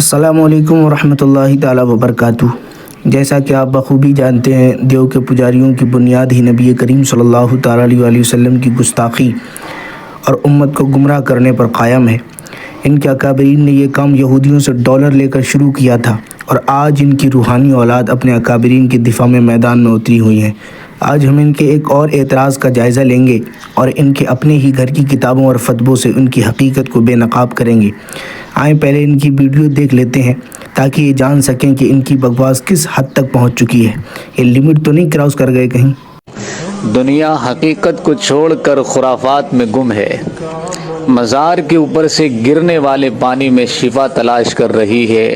السلام علیکم ورحمۃ اللہ تعالیٰ وبرکاتہ۔ جیسا کہ آپ بخوبی جانتے ہیں، دیو کے پجاریوں کی بنیاد ہی نبی کریم صلی اللہ تعالیٰ علیہ وسلم کی گستاخی اور امت کو گمراہ کرنے پر قائم ہے۔ ان کے اکابرین نے یہ کام یہودیوں سے ڈالر لے کر شروع کیا تھا، اور آج ان کی روحانی اولاد اپنے اکابرین کے دفاع میں میدان میں اتری ہوئی ہیں۔ آج ہم ان کے ایک اور اعتراض کا جائزہ لیں گے اور ان کے اپنے ہی گھر کی کتابوں اور فتووں سے ان کی حقیقت کو بے نقاب کریں گے۔ آئیں پہلے ان کی ویڈیو دیکھ لیتے ہیں تاکہ یہ جان سکیں کہ ان کی بکواس کس حد تک پہنچ چکی ہے۔ یہ لمٹ تو نہیں کراس کر گئے کہیں؟ دنیا حقیقت کو چھوڑ کر خرافات میں گم ہے۔ مزار کے اوپر سے گرنے والے پانی میں شفا تلاش کر رہی ہے،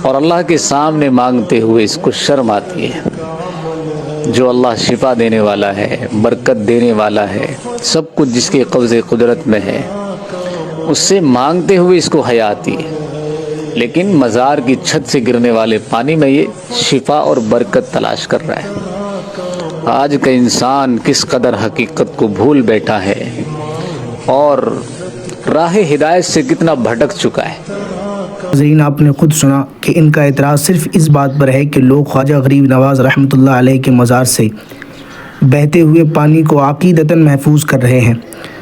اور اللہ کے سامنے مانگتے ہوئے اس کو شرم آتی ہے۔ جو اللہ شفا دینے والا ہے، برکت دینے والا ہے، سب کچھ جس کے قبضے قدرت میں ہے، اس سے مانگتے ہوئے اس کو حیا آتی ہے، لیکن مزار کی چھت سے گرنے والے پانی میں یہ شفا اور برکت تلاش کر رہا ہے۔ آج کا انسان کس قدر حقیقت کو بھول بیٹھا ہے اور راہ ہدایت سے کتنا بھٹک چکا ہے۔ ناظرین، آپ نے خود سنا کہ ان کا اعتراض صرف اس بات پر ہے کہ لوگ خواجہ غریب نواز رحمۃ اللہ علیہ کے مزار سے بہتے ہوئے پانی کو عقیدتاً محفوظ کر رہے ہیں،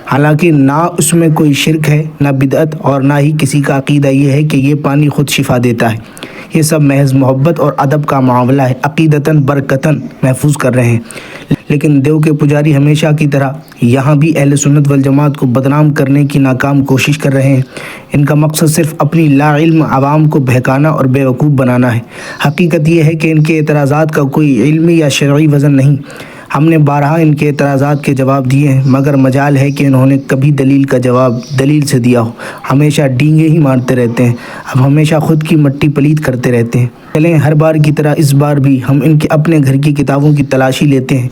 حالانکہ نہ اس میں کوئی شرک ہے، نہ بدعت، اور نہ ہی کسی کا عقیدہ یہ ہے کہ یہ پانی خود شفا دیتا ہے۔ یہ سب محض محبت اور ادب کا معاملہ ہے، عقیدتاً برکتاً محفوظ کر رہے ہیں۔ لیکن دیو کے پجاری ہمیشہ کی طرح یہاں بھی اہل سنت والجماعت کو بدنام کرنے کی ناکام کوشش کر رہے ہیں۔ ان کا مقصد صرف اپنی لا علم عوام کو بہکانا اور بیوقوف بنانا ہے۔ حقیقت یہ ہے کہ ان کے اعتراضات کا کوئی علمی یا شرعی وزن نہیں۔ ہم نے بارہا ان کے اعتراضات کے جواب دیے ہیں، مگر مجال ہے کہ انہوں نے کبھی دلیل کا جواب دلیل سے دیا ہو۔ ہمیشہ ڈینگے ہی مارتے رہتے ہیں، اب ہمیشہ خود کی مٹی پلید کرتے رہتے ہیں۔ چلیں، ہر بار کی طرح اس بار بھی ہم ان کے اپنے گھر کی کتابوں کی تلاشی لیتے ہیں،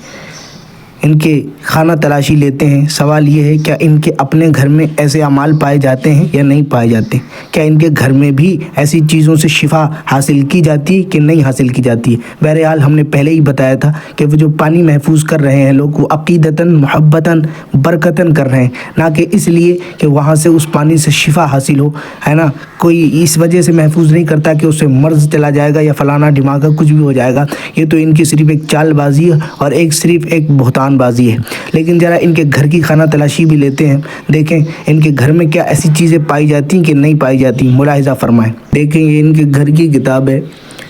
ان کے خانہ تلاشی لیتے ہیں۔ سوال یہ ہے، کیا ان کے اپنے گھر میں ایسے اعمال پائے جاتے ہیں یا نہیں پائے جاتے؟ کیا ان کے گھر میں بھی ایسی چیزوں سے شفا حاصل کی جاتی ہے کہ نہیں حاصل کی جاتی ہے؟ بہرحال ہم نے پہلے ہی بتایا تھا کہ وہ جو پانی محفوظ کر رہے ہیں لوگ، وہ عقیدتاً، محبتاً، برکتاً کر رہے ہیں، نہ کہ اس لیے کہ وہاں سے اس پانی سے شفا حاصل ہو، ہے نا۔ کوئی اس وجہ سے محفوظ نہیں کرتا کہ اس سے مرض چلا جائے گا یا فلانا دماغ کچھ بھی ہو جائے گا۔ یہ تو ان کی صرف ایک چال بازی ہے اور صرف ایک بہتان بازی ہے۔ لیکن ذرا ان کے گھر کی خانہ تلاشی بھی لیتے ہیں، دیکھیں ان کے گھر میں کیا ایسی چیزیں پائی جاتی ہیں کہ نہیں پائی جاتی، ملاحظہ فرمائیں۔ دیکھیں، یہ ان کے گھر کی کتاب ہے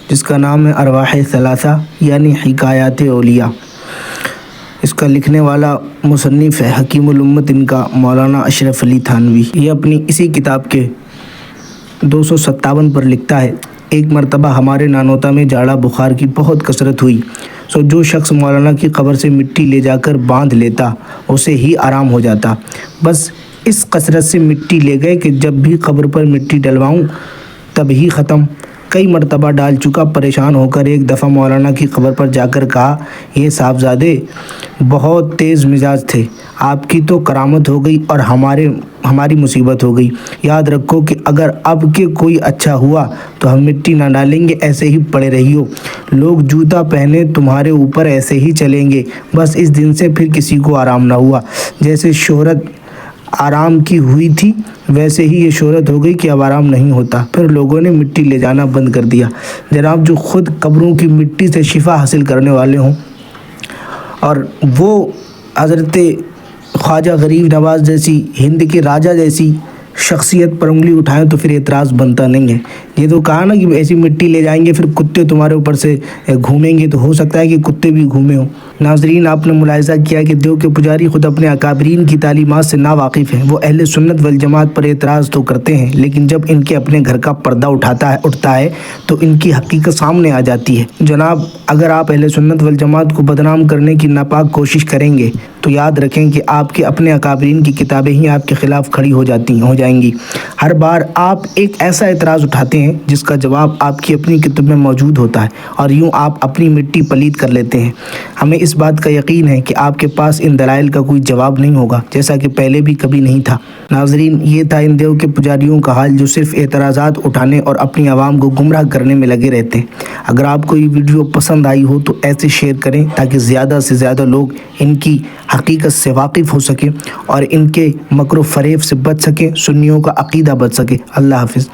جس کا نام ہے ارواح ثلاثہ، یعنی حکایات اولیاء۔ اس کا لکھنے والا مصنف ہے حکیم الامت، ان کا مولانا اشرف علی تھانوی۔ یہ اپنی اسی کتاب کے 257 پر لکھتا ہے، ایک مرتبہ ہمارے نانوتا میں جاڑا بخار کی بہت کثرت ہوئی، سو جو شخص مولانا کی قبر سے مٹی لے جا کر باندھ لیتا اسے ہی آرام ہو جاتا۔ بس اس کثرت سے مٹی لے گئے کہ جب بھی قبر پر مٹی ڈلواؤں تب ہی ختم۔ کئی مرتبہ ڈال چکا، پریشان ہو کر ایک دفعہ مولانا کی قبر پر جا کر کہا، یہ صاحبزادے بہت تیز مزاج تھے، آپ کی تو کرامت ہو گئی اور ہماری مصیبت ہو گئی۔ یاد رکھو کہ اگر اب کے کوئی اچھا ہوا تو ہم مٹی نہ ڈالیں گے، ایسے ہی پڑے رہیو، لوگ جوتا پہنے تمہارے اوپر ایسے ہی چلیں گے۔ بس اس دن سے پھر کسی کو آرام نہ ہوا، جیسے شہرت آرام کی ہوئی تھی ویسے ہی یہ شہرت ہو گئی کہ اب آرام نہیں ہوتا۔ پھر لوگوں نے مٹی لے جانا بند کر دیا۔ جناب، جو خود قبروں کی مٹی سے شفا حاصل کرنے والے ہوں اور وہ حضرت خواجہ غریب نواز جیسی، ہند کے راجہ جیسی شخصیت پر انگلی اٹھائیں تو پھر اعتراض بنتا نہیں ہے۔ یہ تو کہا نا کہ ایسی مٹی لے جائیں گے پھر کتے تمہارے اوپر سے گھومیں گے، تو ہو سکتا ہے کہ کتے بھی گھومے ہوں۔ ناظرین، آپ نے ملاحظہ کیا کہ دیو کے پجاری خود اپنے اکابرین کی تعلیمات سے ناواقف ہیں۔ وہ اہل سنت والجماعت پر اعتراض تو کرتے ہیں، لیکن جب ان کے اپنے گھر کا پردہ اٹھتا ہے تو ان کی حقیقت سامنے آ جاتی ہے۔ جناب، اگر آپ اہل سنت والجماعت کو بدنام کرنے کی ناپاک کوشش کریں گے تو یاد رکھیں کہ آپ کے اپنے اکابرین کی کتابیں ہی آپ کے خلاف کھڑی ہو جائیں گی۔ ہر بار آپ ایک ایسا اعتراض اٹھاتے ہیں جس کا جواب آپ کی اپنی کتب میں موجود ہوتا ہے، اور یوں آپ اپنی مٹی پلید کر لیتے ہیں۔ ہمیں اس بات کا یقین ہے کہ آپ کے پاس ان دلائل کا کوئی جواب نہیں ہوگا، جیسا کہ پہلے بھی کبھی نہیں تھا۔ ناظرین، یہ تھا ان دیو کے پجاریوں کا حال، جو صرف اعتراضات اٹھانے اور اپنی عوام کو گمراہ کرنے میں لگے رہتے ہیں۔ اگر آپ کو یہ ویڈیو پسند آئی ہو تو ایسے شیئر کریں تاکہ زیادہ سے زیادہ لوگ ان کی حقیقت سے واقف ہو سکیں اور ان کے مکر و فریب سے بچ سکیں، سنیوں کا عقیدہ بچ سکے۔ اللہ حافظ۔